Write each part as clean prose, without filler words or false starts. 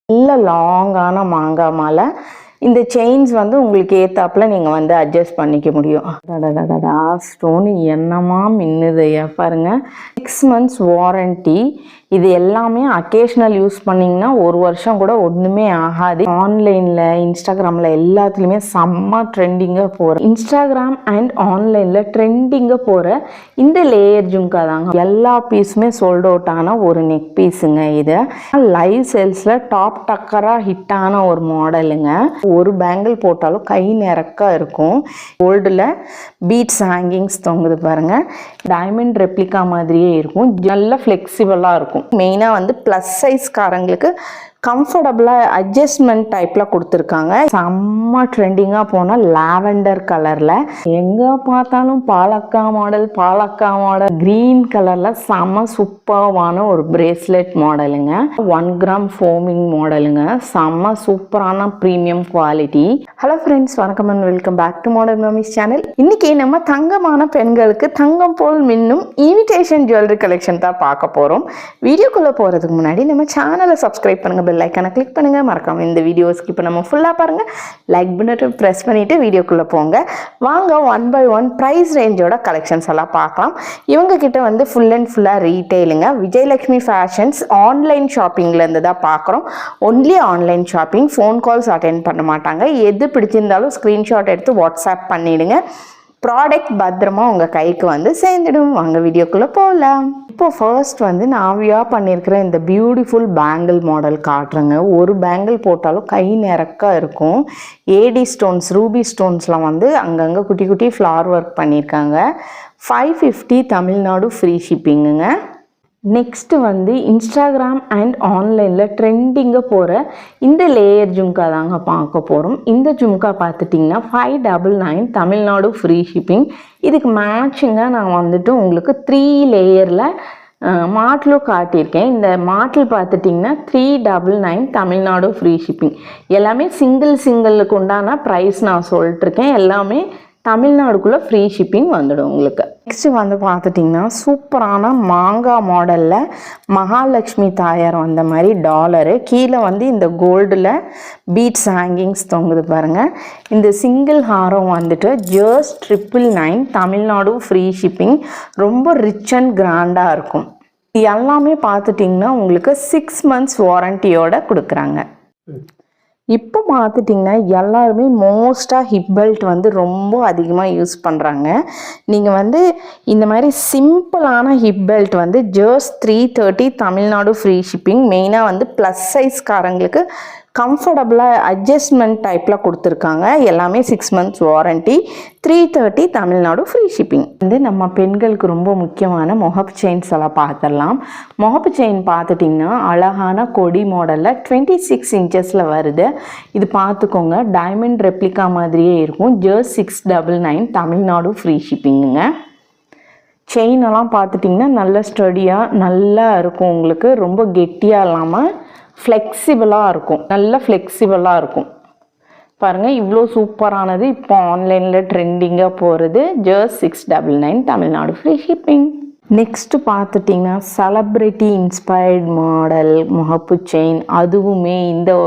நல்ல லாங்கான மாங்காய் மாலை. இந்த செயின்ஸ் வந்து உங்களுக்கு ஏத்தாப்புல நீங்கள் வந்து அட்ஜஸ்ட் பண்ணிக்க முடியும். ஸ்டோனு என்னமா மின்னுதையா பாருங்க. 6 months வாரண்டி. இது எல்லாமே அக்கேஷனல் யூஸ் பண்ணிங்கன்னா 1 வருஷம் கூட ஒன்றுமே ஆகாது. ஆன்லைனில் இன்ஸ்டாகிராமில் எல்லாத்துலேயுமே செம்ம ட்ரெண்டிங்காக போகிற இன்ஸ்டாகிராம் அண்ட் ஆன்லைனில் ட்ரெண்டிங்காக போகிற இந்த லேயர் ஜும்கா தாங்க. எல்லா பீஸுமே சோல்ட் அவுட் ஆன ஒரு நெக் பீஸுங்க. இது லைவ் சேல்ஸில் டாப் டக்கராக ஹிட்டான ஒரு மாடலுங்க. ஒரு பேங்கிள் போட்டாலும் கை நிறக்கா இருக்கும். கோல்டில் பீட்ஸ் ஹேங்கிங்ஸ் தொங்குது பாருங்க. டைமண்ட் ரெப்ளிகா மாதிரியே இருக்கும். நல்ல ஃப்ளெக்சிபிளாக இருக்கும். மெயினாக வந்து ப்ளஸ் சைஸ்காரங்களுக்கு கம்ஃபர்டபுளாக அட்ஜஸ்ட்மெண்ட் டைப்பில் கொடுத்துருக்காங்க. செம்ம ட்ரெண்டிங்காக போனால் லாவெண்டர் கலரில் எங்கே பார்த்தாலும் பாலக்கா மாடல் க்ரீன் கலரில் செம்ம சூப்பரான ஒரு பிரேஸ்லெட் மாடலுங்க. 1 கிராம் ஃபோமிங் மாடலுங்க. செம்ம சூப்பரான ப்ரீமியம் குவாலிட்டி. ஹலோ ஃப்ரெண்ட்ஸ், வணக்கம் and welcome back to modern mummies channel. இன்னைக்கு நம்ம தங்கமான பெண்களுக்கு தங்கம் போல் மின்னும் இமிடேஷன் ஜுவல்லரி கலெக்ஷன் தான் பார்க்க போகிறோம். வீடியோக்குள்ளே போகிறதுக்கு முன்னாடி நம்ம சேனலை சப்ஸ்கிரைப் பண்ணுங்கள், பெல் ஐக்கானை கிளிக் பண்ணுங்கள். மறக்காம இந்த வீடியோ ஸ்கிப் பண்ணாம ஃபுல்லாக பாருங்கள். லைக் பட்டனை ப்ரெஸ் பண்ணிவிட்டு வீடியோக்குள்ளே போங்க. வாங்க 1 by 1 ப்ரைஸ் ரேஞ்சோட கலெக்ஷன்ஸ் எல்லாம் பார்க்கலாம். இவங்க கிட்ட வந்து ஃபுல் அண்ட் ஃபுல்லாக ரீட்டெயிலுங்க. விஜயலட்சுமி ஃபேஷன்ஸ் ஆன்லைன் ஷாப்பிங்லேருந்து தான் பார்க்குறோம். Only online shopping. Phone calls attend பண்ண மாட்டாங்க. எது பிடிச்சிருந்தாலும் ஸ்க்ரீன்ஷாட் எடுத்து வாட்ஸ்அப் பண்ணிவிடுங்க. ப்ராடக்ட் பத்திரமா உங்கள் கைக்கு வந்து சேர்ந்துடும். வாங்க வீடியோக்குள்ளே போகலாம். இப்போ ஃபர்ஸ்ட் வந்து நான் பண்ணியிருக்கிற இந்த பியூட்டிஃபுல் பேங்கிள் மாடல் காட்டுறேங்க. ஒரு பேங்கிள் போட்டாலும் கை நிறக்கா இருக்கும். ஏடி ஸ்டோன்ஸ், ரூபி ஸ்டோன்ஸ்லாம் வந்து அங்கங்கே குட்டி குட்டி ஃப்ளவர் ஒர்க் பண்ணியிருக்காங்க. 550 தமிழ்நாடு ஃப்ரீ ஷிப்பிங்குங்க. நெக்ஸ்ட்டு வந்து இன்ஸ்டாகிராம் அண்ட் ஆன்லைனில் ட்ரெண்டிங்காக போகிற இந்த லேயர் ஜும்கா தாங்க பார்க்க போகிறோம். இந்த ஜும்கா பார்த்துட்டிங்கன்னா 599 தமிழ்நாடு ஃப்ரீ ஷிப்பிங். இதுக்கு மேட்சிங்காக நான் வந்துட்டு உங்களுக்கு 3 லேயரில் மாட்டிலும் காட்டியிருக்கேன். இந்த மாட்டில் பார்த்துட்டிங்கன்னா 399 தமிழ்நாடு ஃப்ரீ ஷிப்பிங். எல்லாமே சிங்கிளுக்கு உண்டான ப்ரைஸ் நான் சொல்லிட்டுருக்கேன். எல்லாமே தமிழ்நாடுக்குள்ளே ஃப்ரீ ஷிப்பிங் வந்துடும் உங்களுக்கு. நெக்ஸ்ட்டு வந்து பார்த்துட்டிங்கன்னா சூப்பரான மாங்காய் மாடலில் மகாலட்சுமி தாயார் வந்த மாதிரி டாலரு. கீழே வந்து இந்த கோல்டில் பீட்ஸ் ஹேங்கிங்ஸ் தொங்குது பாருங்கள். இந்த சிங்கிள் ஹாரம் வந்துட்டு ஜஸ்ட் 999 தமிழ்நாடு ஃப்ரீ ஷிப்பிங். ரொம்ப ரிச் அண்ட் கிராண்டாக இருக்கும். இது எல்லாமே பார்த்துட்டிங்கன்னா உங்களுக்கு 6 months வாரண்டியோட கொடுக்குறாங்க. இப்போ பார்த்துட்டிங்கன்னா எல்லாருமே மோஸ்ட்டாக ஹிப் பெல்ட் வந்து ரொம்ப அதிகமாக யூஸ் பண்ணுறாங்க. நீங்கள் வந்து இந்த மாதிரி சிம்பிளான ஹிப் பெல்ட் வந்து ஜஸ்ட் 330 தமிழ்நாடு ஃப்ரீ ஷிப்பிங். மெயினாக வந்து ப்ளஸ் சைஸ்காரங்களுக்கு கம்ஃபர்டபுளாக அட்ஜஸ்ட்மெண்ட் டைப்பில் கொடுத்துருக்காங்க. எல்லாமே 6 months warranty. 330 Tamil Nadu free shipping. வந்து நம்ம பெண்களுக்கு ரொம்ப முக்கியமான முகப்பு செயின்ஸ் எல்லாம் பார்த்துடலாம். முகப்பு செயின் பார்த்துட்டிங்கன்னா அழகான கொடி மாடலில் 26 inches வருது. இது பார்த்துக்கோங்க, டைமண்ட் ரெப்ளிகா மாதிரியே இருக்கும். ஜஸ்ட் 699 தமிழ்நாடு ஃப்ரீ ஷிப்பிங்குங்க. செயினெல்லாம் பார்த்துட்டிங்கன்னா நல்ல ஸ்டடியாக நல்லா இருக்கும். உங்களுக்கு ரொம்ப கெட்டியாக இல்லாமல் ஃப்ளெக்சிபிளாக இருக்கும். நல்ல ஃப்ளெக்சிபிளாக இருக்கும் பாருங்கள். இவ்வளோ சூப்பரானது இப்போ ஆன்லைனில் ட்ரெண்டிங்காக போகிறது. Just 699 Tamil Nadu free shipping. Next பார்த்துட்டிங்கன்னா செலப்ரிட்டி இன்ஸ்பயர்ட் மாடல் முகப்பு செயின். அதுவுமே இந்த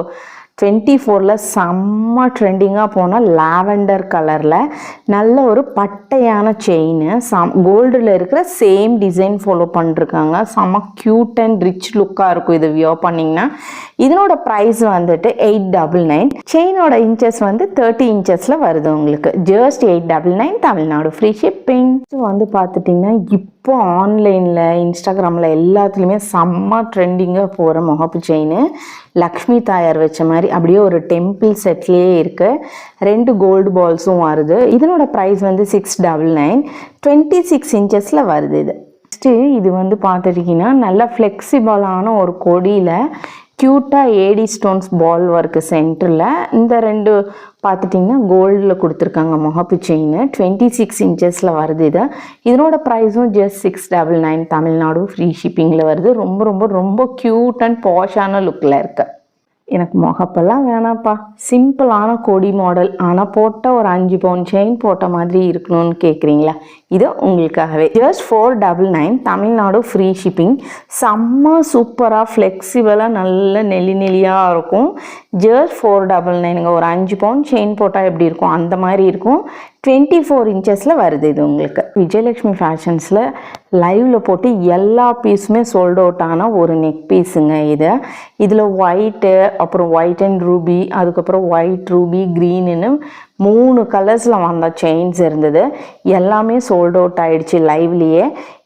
24ல் செம்ம ட்ரெண்டிங்காக போனால் லாவெண்டர் கலரில் நல்ல ஒரு பட்டையான செயின். கோல்டில் இருக்கிற சேம் டிசைன் ஃபாலோ பண்ணிருக்காங்க. செம்ம க்யூட் அண்ட் ரிச் லுக்காக இருக்கும் இது வியர் பண்ணிங்கன்னா. இதனோட ப்ரைஸ் வந்துட்டு 899. செயினோட இன்ச்சஸ் வந்து 30 inches வருது உங்களுக்கு. Just 899 Tamil Nadu free shipping. வந்து பார்த்துட்டிங்கன்னா இப்போ ஆன்லைனில் இன்ஸ்டாகிராமில் எல்லாத்துலேயுமே செம்ம ட்ரெண்டிங்காக போகிற முகப்பு செயின். லக்ஷ்மி தாயார் வச்ச மாதிரி அப்படியே ஒரு டெம்பிள் செட்லேயே இருக்குது. 2 கோல்டு பால்ஸும் வருது. இதனோட ப்ரைஸ் வந்து 699. 26 inches வருது இது. நெக்ஸ்ட்டு இது வந்து பார்த்துட்டிங்கன்னா நல்ல ஃப்ளெக்சிபிளான ஒரு கொடியில் க்யூட்டாக ஏடி ஸ்டோன்ஸ் பால் ஒர்க்கு சென்டரில் இந்த 2 பார்த்துட்டிங்கன்னா கோல்டில் கொடுத்துருக்காங்க முகப்பு செயின். 26 inches வருது இது. இதனோட ப்ரைஸும் ஜஸ்ட் 699 தமிழ்நாடு ஃப்ரீ ஷிப்பிங்கில் வருது. ரொம்ப ரொம்ப ரொம்ப க்யூட் அண்ட் பாஷான லுக்கில் இருக்குது. எனக்கு முகப்பெல்லாம் வேணாப்பா, சிம்பிளான கொடி மாடல் ஆனால் போட்ட ஒரு 5 பவுன் செயின் போட்ட மாதிரி இருக்கணும்னு கேட்குறீங்களா? இது உங்களுக்காகவே ஜஸ்ட் 499 தமிழ்நாடு ஃப்ரீ ஷிப்பிங். செம்ம சூப்பராக ஃப்ளெக்சிபிளாக நல்ல நெளியாக இருக்கும். ஜஸ்ட் 499. ஒரு 5 பவுன் செயின் போட்டால் எப்படி இருக்கும் அந்த மாதிரி இருக்கும். 24 இன்ச்சஸில் வருது இது உங்களுக்கு. விஜயலட்சுமி ஃபேஷன்ஸில் லைவில் போட்டு எல்லா பீஸுமே சோல்ட் அவுட் ஆன ஒரு நெக் பீஸுங்க இது. இதில் ஒயிட்டு, அப்புறம் ஒயிட் அண்ட் ரூபி, அதுக்கப்புறம் ஒயிட் ரூபி க்ரீனுன்னு 3 கலர்ஸில் வந்த செயின்ஸ் இருந்தது. எல்லாமே சோல்ட் அவுட் ஆகிடுச்சு லைவ்லேயே.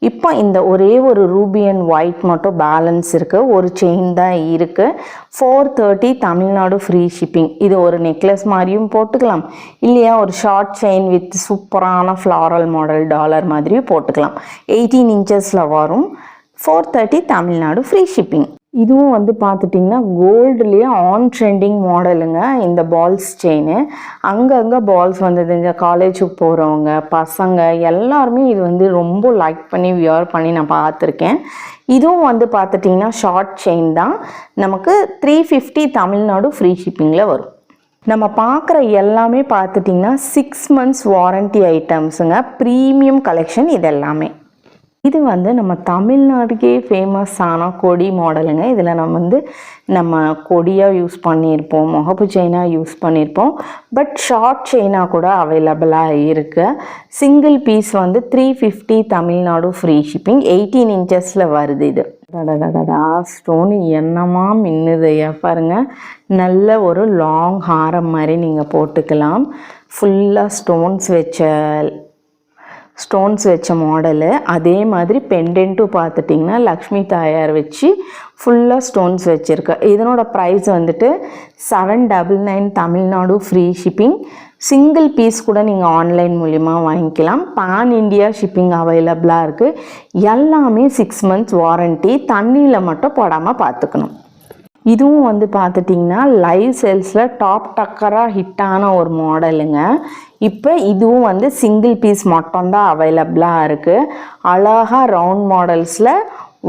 இப்போ இந்த ஒரே ஒரு ரூபி அண்ட் ஒயிட் மட்டும் பேலன்ஸ் இருக்குது. ஒரு செயின் தான் இருக்குது. 430 தமிழ்நாடு ஃப்ரீ ஷிப்பிங். இது ஒரு நெக்லஸ் மாதிரியும் போட்டுக்கலாம், இல்லையா ஒரு ஷார்ட் செயின் வித் சூப்பரான ஃப்ளாரல் மாடல் டாலர் மாதிரியும் போட்டுக்கலாம். 18 இன்ச்சஸில் வரும். 430 தமிழ்நாடு ஃப்ரீ ஷிப்பிங். இதுவும் வந்து பார்த்துட்டிங்கன்னா கோல்டுலேயே ஆன் ட்ரெண்டிங் மாடலுங்க. இந்த பால்ஸ் செயின் அங்கங்கே பால்ஸ் வந்தது. இந்த காலேஜுக்கு போகிறவங்க பசங்க எல்லாருமே இது வந்து ரொம்ப லைக் பண்ணி வியர் பண்ணி நான் பார்த்துருக்கேன். இதுவும் வந்து பார்த்துட்டிங்கன்னா ஷார்ட் செயின் தான். நமக்கு 350 தமிழ்நாடு ஃப்ரீ ஷிப்பிங்கில் வரும். நம்ம பார்க்குற எல்லாமே பார்த்துட்டிங்கன்னா 6 months வாரண்ட்டி ஐட்டம்ஸுங்க. ப்ரீமியம் கலெக்ஷன் இது எல்லாமே. இது வந்து நம்ம தமிழ்நாட்டுக்கே ஃபேமஸான கொடி மாடலுங்க. இதில் நம்ம கொடியாக யூஸ் பண்ணியிருப்போம், முகப்பு செயினாக யூஸ் பண்ணியிருப்போம், பட் ஷார்ட் செயினாக கூட அவைலபிளாக இருக்குது. சிங்கிள் பீஸ் வந்து 350 தமிழ்நாடு ஃப்ரீ ஷிப்பிங். 18 இன்ச்சஸில் வருது இது. ஸ்டோனு என்னமா மின்னுதையா பாருங்கள். நல்ல ஒரு லாங் ஹாரம் மாதிரி நீங்கள் போட்டுக்கலாம். ஃபுல்லாக ஸ்டோன்ஸ் வச்ச மாடலு. அதே மாதிரி பெண்டென்ட்டும் பார்த்துட்டிங்கன்னா லக்ஷ்மி தாயார் வச்சு ஃபுல்லாக ஸ்டோன்ஸ் வச்சுருக்கு. இதனோட ப்ரைஸ் வந்துட்டு 799 Tamil Nadu free shipping. Single piece கூட நீங்கள் ஆன்லைன் மூலிமா வாங்கிக்கலாம். பேன் இண்டியா ஷிப்பிங் அவைலபிளாக இருக்குது. எல்லாமே 6 months வாரண்ட்டி. தண்ணியில் மட்டும் போடாமல் பார்த்துக்கணும். இதுவும் வந்து பார்த்துட்டிங்கன்னா லைவ் சேல்ஸில் டாப் டக்கராக ஹிட்டான ஒரு மாடலுங்க. இப்போ இதுவும் வந்து சிங்கிள் பீஸ் மட்டும்தான் அவைலபிளாக இருக்குது. அழகாக ரவுண்ட் மாடல்ஸில்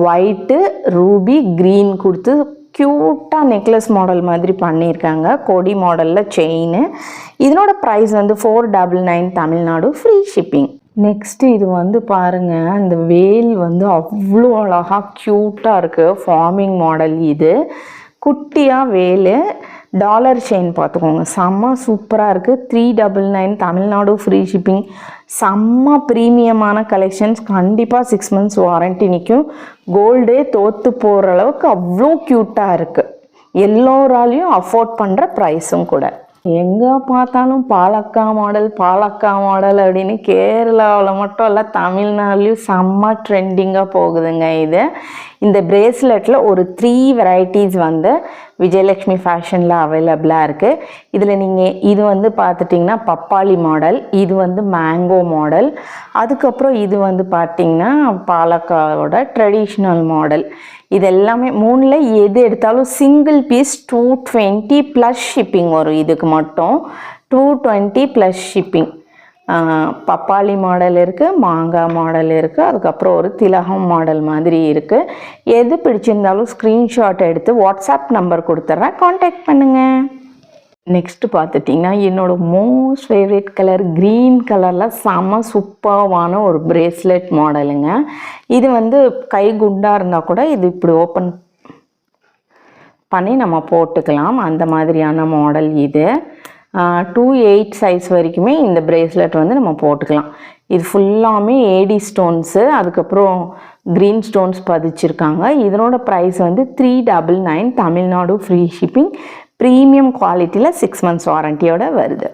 ஒயிட்டு ரூபி க்ரீன் கொடுத்து க்யூட்டாக நெக்லஸ் மாடல் மாதிரி பண்ணியிருக்காங்க. கொடி மாடலில் செயின். இதனோட ப்ரைஸ் வந்து 499 தமிழ்நாடு ஃப்ரீ ஷிப்பிங். நெக்ஸ்ட்டு இது வந்து பாருங்கள், இந்த வேல் வந்து அவ்வளோ அழகாக க்யூட்டாக இருக்குது. ஃபார்மிங் மாடல் இது. குட்டியாக வேலு டாலர் செயின் பார்த்துக்கோங்க. செம்ம சூப்பராக இருக்குது. 399 தமிழ்நாடு ஃப்ரீ ஷிப்பிங். செம்ம ப்ரீமியமான கலெக்ஷன்ஸ். கண்டிப்பாக 6 months வாரண்ட்டி நிற்கும். கோல்டே தோற்று போகிற அளவுக்கு அவ்வளோ க்யூட்டாக இருக்குது. எல்லோராலையும் அஃபோர்ட் பண்ணுற ப்ரைஸும் கூட. எங்கே பார்த்தாலும் பாலக்கா மாடல் அப்படின்னு கேரளாவில் மட்டும் இல்லை, தமிழ்நாடுலேயும் செம்ம ட்ரெண்டிங்காக போகுதுங்க இது. இந்த பிரேஸ்லெட்டில் ஒரு 3 வெரைட்டிஸ் வந்து விஜயலட்சுமி ஃபேஷனில் அவைலபிளாக இருக்குது. இதில் நீங்கள் இது வந்து பார்த்துட்டிங்கன்னா பப்பாளி மாடல், இது வந்து மேங்கோ மாடல், அதுக்கப்புறம் இது வந்து பார்த்திங்கன்னா பாலக்காவோட ட்ரெடிஷ்னல் மாடல். இது எல்லாமே 3ல் எது எடுத்தாலும் சிங்கிள் பீஸ் 220 ப்ளஸ் ஷிப்பிங் வரும். இதுக்கு மட்டும் 220 ப்ளஸ் ஷிப்பிங். பப்பாளி மாடல் இருக்குது, மாங்காய் மாடல் இருக்குது, அதுக்கப்புறம் ஒரு திலகம் மாடல் மாதிரி இருக்குது. எது பிடிச்சிருந்தாலும் ஸ்க்ரீன்ஷாட் எடுத்து வாட்ஸ்அப் நம்பர் கொடுத்துட்றேன், காண்டாக்ட் பண்ணுங்கள். நெக்ஸ்ட்டு பார்த்துட்டிங்கன்னா என்னோடய மோஸ்ட் ஃபேவரட் கலர் க்ரீன் கலரில் செம்ம சூப்பரான ஒரு பிரேஸ்லெட் மாடலுங்க. இது வந்து கை குண்டாக இருந்தால் கூட இது இப்படி ஓப்பன் பண்ணி நம்ம போட்டுக்கலாம். அந்த மாதிரியான மாடல் இது. 2/8 சைஸ் வரைக்குமே இந்த பிரேஸ்லெட் வந்து நம்ம போட்டுக்கலாம். இது ஃபுல்லாமே ஏடி ஸ்டோன்ஸு, அதுக்கப்புறம் க்ரீன் ஸ்டோன்ஸ் பதிச்சிருக்காங்க. இதனோட ப்ரைஸ் வந்து 399 தமிழ்நாடு ஃப்ரீ ஷிப்பிங். ப்ரீமியம் குவாலிட்டியில் 6 months வாரண்டியோட வருது.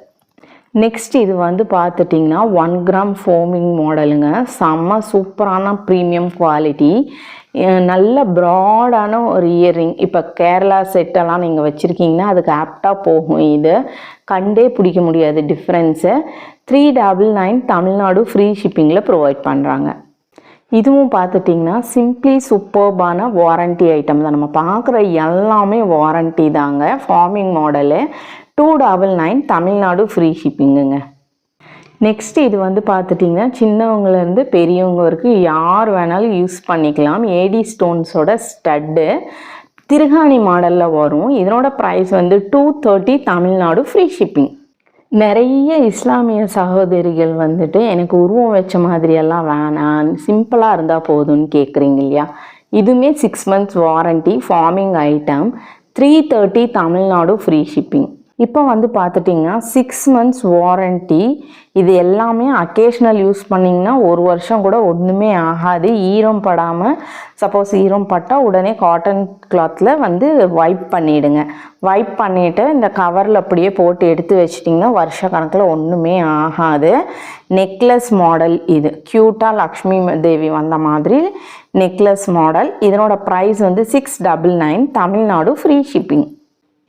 நெக்ஸ்ட் இது வந்து பார்த்துட்டிங்கன்னா 1 gram ஃபோமிங் மாடலுங்க. செம்ம சூப்பரான ப்ரீமியம் குவாலிட்டி. நல்ல ப்ராடான ஒரு இயர்ரிங். இப்போ கேரளா செட்டெல்லாம் நீங்கள் வச்சுருக்கீங்கன்னா அதுக்கு ஆப்டாக போகும். இது கண்டே பிடிக்க முடியாது டிஃப்ரென்ஸு. 399 தமிழ்நாடு ஃப்ரீ ஷிப்பிங்கில் ப்ரொவைட் பண்ணுறாங்க. இதுவும் பார்த்துட்டிங்கன்னா சிம்பிளி சூப்பர்பான வாரண்ட்டி ஐட்டம் தான். நம்ம பார்க்குற எல்லாமே வாரண்ட்டி தாங்க. ஃபார்மிங் மாடலு 299 தமிழ்நாடு ஃப்ரீ ஷிப்பிங்குங்க. நெக்ஸ்ட்டு இது வந்து பார்த்துட்டிங்கன்னா சின்னவங்கலேருந்து பெரியவங்க வரைக்கும் யார் வேணாலும் யூஸ் பண்ணிக்கலாம். ஏடி ஸ்டோன்ஸோட ஸ்டட்டு திருகாணி மாடலில் வரும். இதனோட ப்ரைஸ் வந்து 230 தமிழ்நாடு ஃப்ரீ ஷிப்பிங். நிறைய இஸ்லாமிய சகோதரிகள் வந்துட்டு எனக்கு உருவம் வச்ச மாதிரியெல்லாம் வேணாம், சிம்பிளாக இருந்தால் போதும்னு கேட்குறீங்க இல்லையா? இதுவுமே 6 months warranty, farming item, 330 Tamil Nadu free shipping. இப்போ வந்து பார்த்துட்டிங்கன்னா 6 months வாரண்டி. இது எல்லாமே அக்கேஷ்னல் யூஸ் பண்ணிங்கன்னா 1 வருஷம் கூட ஒன்றுமே ஆகாது. ஈரம் படாமல், சப்போஸ் ஈரம் பட்டால் உடனே காட்டன் கிளாத்தில் வந்து வைப் பண்ணிவிடுங்க. வைப் பண்ணிவிட்டு இந்த கவரில் அப்படியே போட்டு எடுத்து வச்சிட்டிங்கன்னா வருஷ கணக்கில் ஒன்றுமே ஆகாது. நெக்லஸ் மாடல் இது க்யூட்டாக லக்ஷ்மி தேவி வந்த மாதிரி நெக்லஸ் மாடல். இதனோட ப்ரைஸ் வந்து 699 தமிழ்நாடு ஃப்ரீ ஷிப்பிங்.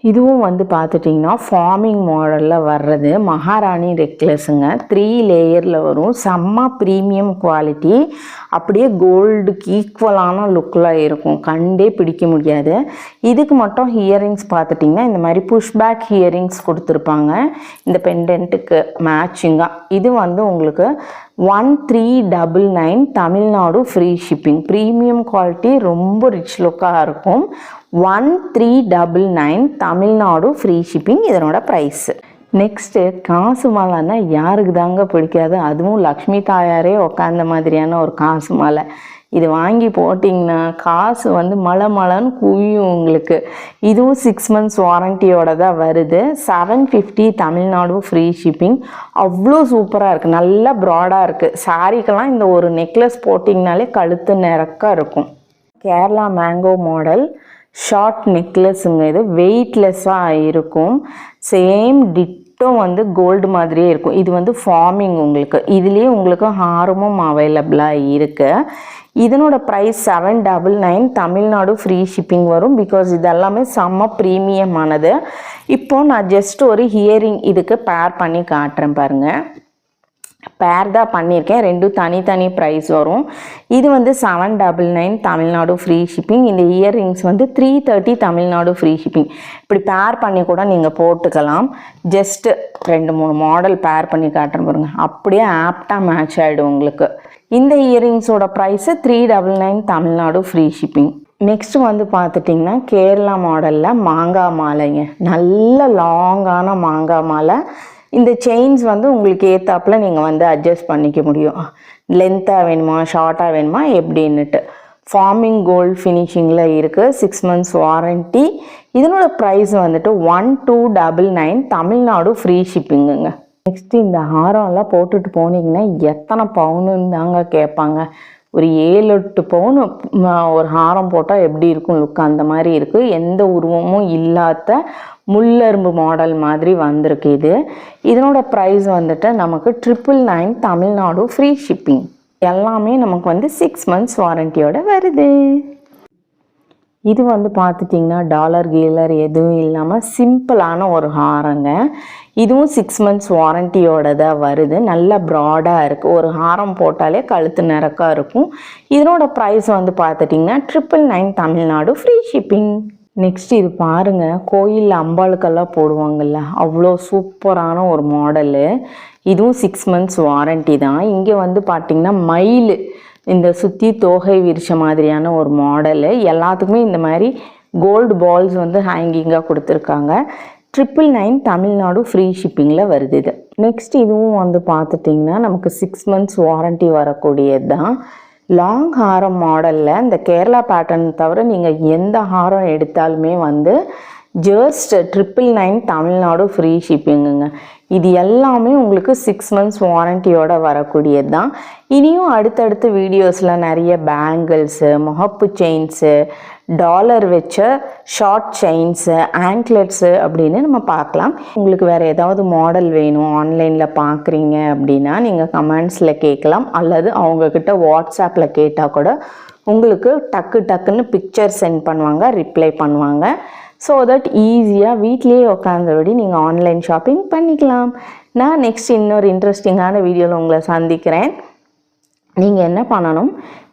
இதுவும் வந்து பார்த்துட்டிங்கன்னா ஃபார்மிங் மாடலில் வர்றது மகாராணி நெக்லஸுங்க. 3 லேயரில் வரும். செம்ம ப்ரீமியம் குவாலிட்டி, அப்படியே கோல்டுக்கு ஈக்குவலான லுக்கில் இருக்கும், கண்டே பிடிக்க முடியாது. இதுக்கு மட்டும் ஹியரிங்ஸ் பார்த்துட்டிங்கன்னா இந்த மாதிரி புஷ்பேக் ஹியரிங்ஸ் கொடுத்துருப்பாங்க இந்த பெண்டன்ட்டுக்கு மேட்சிங்காக. இது வந்து உங்களுக்கு 1399 Tamil Nadu free shipping. Premium quality, ரொம்ப ரிச் லுக்காக இருக்கும். 1399 தமிழ்நாடு ஃப்ரீ ஷிப்பிங் இதனோட ப்ரைஸு. நெக்ஸ்ட்டு காசு மாலைன்னா யாருக்கு தாங்க பிடிக்காது? அதுவும் லக்ஷ்மி தாயாரே உக்காந்த மாதிரியான ஒரு காசு மாலை. இது வாங்கி போட்டிங்கன்னா காசு வந்து மலைன்னு குவியும் உங்களுக்கு. இதுவும் 6 months வாரண்டியோட தான் வருது. 750 தமிழ்நாடு ஃப்ரீ ஷிப்பிங். அவ்வளோ சூப்பராக இருக்குது, நல்லா ப்ராடாக இருக்குது. சாரிக்கெல்லாம் இந்த ஒரு நெக்லஸ் போட்டிங்கனாலே கழுத்து நிறக்க இருக்கும். கேரளா மேங்கோ மாடல் ஷார்ட் நெக்லஸுங்க. இது வெயிட்லெஸ்ஸாக இருக்கும். சேம் டிட்டோ வந்து கோல்டு மாதிரியே இருக்கும். இது வந்து ஃபார்மிங் உங்களுக்கு. இதுலேயே உங்களுக்கு ஹாரமும் அவைலபிளாக இருக்குது. இதனோட ப்ரைஸ் 799 தமிழ்நாடு ஃப்ரீ ஷிப்பிங் வரும். பிகாஸ் இதெல்லாமே செம்ம ப்ரீமியமானது. இப்போது நான் ஜஸ்ட் ஒரு ஹியரிங் இதுக்கு பேர் பண்ணி காட்டுறேன் பாருங்கள். பேர் தான் பண்ணியிருக்கேன், ரெண்டும் தனித்தனி ப்ரைஸ் வரும். இது வந்து 799 தமிழ்நாடு ஃப்ரீ ஷிப்பிங். இந்த இயர்ரிங்ஸ் வந்து 330 தமிழ்நாடு ஃப்ரீ ஷிப்பிங். இப்படி பேர் பண்ணி கூட நீங்கள் போட்டுக்கலாம். ஜஸ்ட்டு 2-3 மாடல் பேர் பண்ணி காட்டுறேன் பாருங்கள், அப்படியே ஆப்டாக மேட்ச் ஆகிடும் உங்களுக்கு. இந்த இயர்ரிங்ஸோட price 399 Tamil Nadu free shipping. Next வந்து பார்த்துட்டிங்கன்னா கேரளா மாடலில் மாங்காய் மாலைங்க. நல்ல லாங்கான மாங்காய் மாலை. இந்த செயின்ஸ் வந்து உங்களுக்கு ஏற்றாப்பில் நீங்கள் வந்து அட்ஜஸ்ட் பண்ணிக்க முடியும். லென்த்தாக வேணுமா, ஷார்ட்டாக வேணுமா எப்படின்னுட்டு. ஃபார்மிங் கோல்டு ஃபினிஷிங்கில் இருக்குது. 6 months வாரண்டி. இதனோட ப்ரைஸ் வந்துட்டு 1299 தமிழ்நாடு ஃப்ரீ ஷிப்பிங்குங்க. நெக்ஸ்ட்டு இந்த ஹாரம்லாம் போட்டுட்டு போனீங்கன்னா எத்தனை பவுனுன்னு தாங்க கேட்பாங்க. ஒரு 7-8 பவுன் ஒரு ஹாரம் போட்டால் எப்படி இருக்கும் லுக், அந்த மாதிரி இருக்குது. எந்த உருவமும் இல்லாத முள்ளரும்பு மாடல் மாதிரி வந்திருக்கு இது. இதனோட ப்ரைஸ் வந்துட்டு நமக்கு 999 தமிழ்நாடு ஃப்ரீ ஷிப்பிங். எல்லாமே நமக்கு வந்து 6 months வாரண்டியோட வருது. இது வந்து பார்த்துட்டிங்கன்னா டாலர் கீலர் எதுவும் இல்லாமல் சிம்பிளான ஒரு ஹாரங்க. இதுவும் 6 months வாரண்டியோட தான் வருது. நல்லா ப்ராடாக இருக்குது. ஒரு ஹாரம் போட்டாலே கழுத்து நிறக்காக இருக்கும். இதனோட ப்ரைஸ் வந்து பார்த்துட்டிங்கன்னா 999 தமிழ்நாடு ஃப்ரீ ஷிப்பிங். நெக்ஸ்ட் இது பாருங்கள், கோயிலில் அம்பாளுக்கெல்லாம் போடுவாங்கள்ல, அவ்வளோ சூப்பரான ஒரு மாடலு. இதுவும் 6 months வாரண்டி தான். இங்கே வந்து பார்த்திங்கன்னா மயில் இந்த சுற்றி தோகை விரிச்ச மாதிரியான ஒரு மாடலு. எல்லாத்துக்குமே இந்த மாதிரி கோல்டு பால்ஸ் வந்து ஹேங்கிங்காக கொடுத்துருக்காங்க. 999 தமிழ்நாடு ஃப்ரீ ஷிப்பிங்கில் வருது இது. நெக்ஸ்ட் இதுவும் வந்து பார்த்துட்டிங்கன்னா நமக்கு 6 months வாரண்டி வரக்கூடியது தான். லாங் ஹாரம் மாடலில் இந்த கேரளா பேட்டர்ன் தவிர நீங்கள் எந்த ஹாரம் எடுத்தாலுமே வந்து ஜஸ்ட் 999 தமிழ்நாடு ஃப்ரீ ஷிப்பிங்குங்க. இது எல்லாமே உங்களுக்கு 6 months வாரண்டியோட வரக்கூடியது தான். இனியும் அடுத்தடுத்த வீடியோஸில் நிறைய பேங்கிள்ஸு, முகப்பு செயின்ஸு, டாலர் வச்ச ஷார்ட் செயின்ஸு, ஆங்க்லெட்ஸு அப்படின்னு நம்ம பார்க்கலாம். உங்களுக்கு வேறு ஏதாவது மாடல் வேணும், ஆன்லைனில் பார்க்குறீங்க அப்படின்னா நீங்கள் கமெண்ட்ஸில் கேட்கலாம். அல்லது அவங்கக்கிட்ட வாட்ஸ்அப்பில் கேட்டால் கூட உங்களுக்கு டக்குன்னு பிக்சர் சென்ட் பண்ணுவாங்க, ரிப்ளை பண்ணுவாங்க. ஸோ தட் ஈஸியாக வீட்லேயே உட்காந்தபடி நீங்கள் ஆன்லைன் ஷாப்பிங் பண்ணிக்கலாம். நான் நெக்ஸ்ட் இன்னொரு இன்ட்ரெஸ்டிங்கான வீடியோவில் உங்களை சந்திக்கிறேன். நீங்கள் என்ன பண்ணணும்,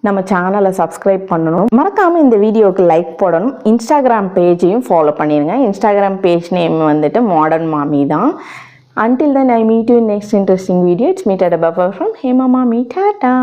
நம்ம சேனலை சப்ஸ்கிரைப் பண்ணணும், மறக்காமல் இந்த வீடியோவுக்கு லைக் போடணும், இன்ஸ்டாகிராம் பேஜையும் ஃபாலோ பண்ணிடுங்க. இன்ஸ்டாகிராம் பேஜ் நேம் வந்துட்டு மாடர்ன் மாமி தான். Until then, I meet you in next interesting video. It's me Tata Baba from Hema Mami. Tata.